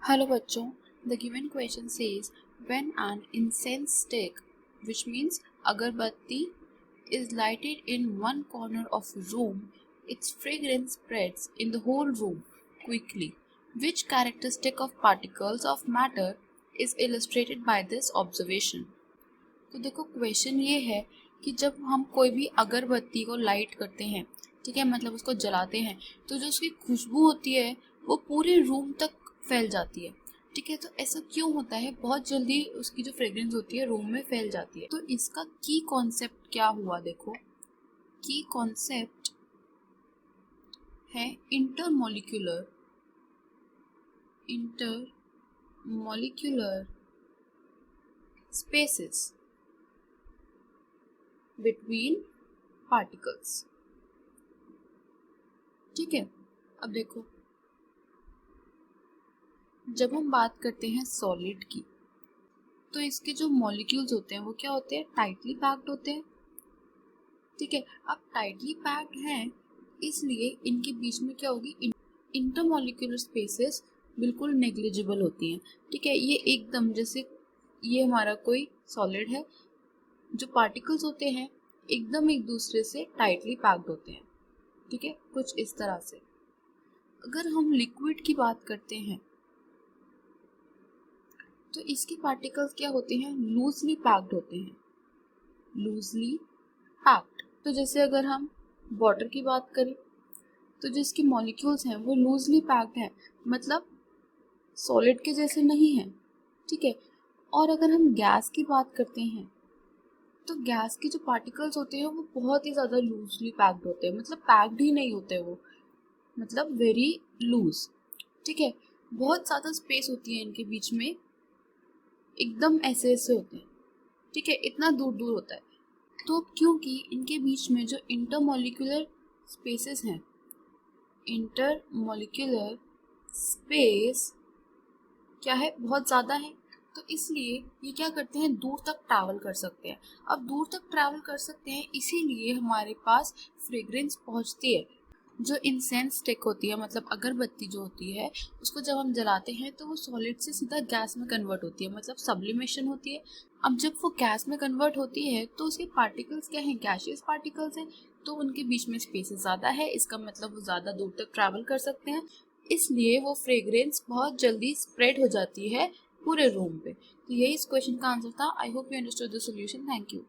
Hello बच्चों, the given question says when an incense stick, which means agarbatti, is lighted in one corner of a room, its fragrance spreads in the whole room quickly. Which characteristic of particles of matter is illustrated by this observation? तो देखो question ये है कि जब हम कोई भी अगरबत्ती को लाइट करते हैं, ठीक है, मतलब उसको जलाते हैं, तो जो उसकी खुशबू होती है वो पूरे रूम तक फैल जाती है। ठीक है, तो ऐसा क्यों होता है? बहुत जल्दी उसकी जो फ्रेग्रेंस होती है रूम में फैल जाती है। तो इसका की कॉन्सेप्ट क्या हुआ? देखो, की कॉन्सेप्ट है इंटरमोलिक्यूलर स्पेसेस बिटवीन पार्टिकल्स। ठीक है, अब देखो, जब हम बात करते हैं सॉलिड की, तो इसके जो मॉलिक्यूल्स होते हैं वो क्या होते हैं? टाइटली पैक्ड होते हैं। ठीक है, अब टाइटली पैक्ड हैं इसलिए इनके बीच में क्या होगी? इंटरमॉलिक्यूलर स्पेसेस बिल्कुल नेग्लिजिबल होती हैं। ठीक है, ये एकदम जैसे ये हमारा कोई सॉलिड है, जो पार्टिकल्स होते हैं एकदम एक दूसरे से टाइटली पैक्ड होते हैं। ठीक है, कुछ इस तरह से। अगर हम लिक्विड की बात करते हैं तो इसके पार्टिकल्स क्या होते हैं? लूजली पैक्ड होते हैं, लूजली पैक्ड। तो जैसे अगर हम वाटर की बात करें तो जो इसके मॉलिक्यूल्स हैं वो लूजली पैक्ड हैं, मतलब सॉलिड के जैसे नहीं हैं। ठीक है, और अगर हम गैस की बात करते हैं तो गैस के जो पार्टिकल्स होते हैं वो बहुत ही ज़्यादा लूजली पैक्ड होते हैं, मतलब पैक्ड ही नहीं होते वो, मतलब वेरी लूज। ठीक है, बहुत ज़्यादा स्पेस होती है इनके बीच में, एकदम ऐसे ऐसे होते हैं। ठीक है, इतना दूर दूर होता है। तो क्योंकि इनके बीच में जो इंटरमॉलिक्यूलर स्पेसेस हैं, इंटरमॉलिक्यूलर स्पेस क्या है? बहुत ज़्यादा है, तो इसलिए ये क्या करते हैं? दूर तक ट्रैवल कर सकते हैं। अब दूर तक ट्रैवल कर सकते हैं इसीलिए हमारे पास फ्रेग्रेंस पहुंचती है। जो इंसेंस स्टिक होती है, मतलब अगरबत्ती जो होती है, उसको जब हम जलाते हैं तो वो सॉलिड से सीधा गैस में कन्वर्ट होती है, मतलब सब्लिमेशन होती है। अब जब वो गैस में कन्वर्ट होती है तो उसके पार्टिकल्स क्या हैं? गैसियस पार्टिकल्स हैं, तो उनके बीच में स्पेस ज़्यादा है, इसका मतलब वो ज़्यादा दूर तक ट्रैवल कर सकते हैं, इसलिए वो फ्रेग्रेंस बहुत जल्दी स्प्रेड हो जाती है पूरे रूम पे। तो यही इस क्वेश्चन का आंसर था। I hope you understood the solution. Thank you.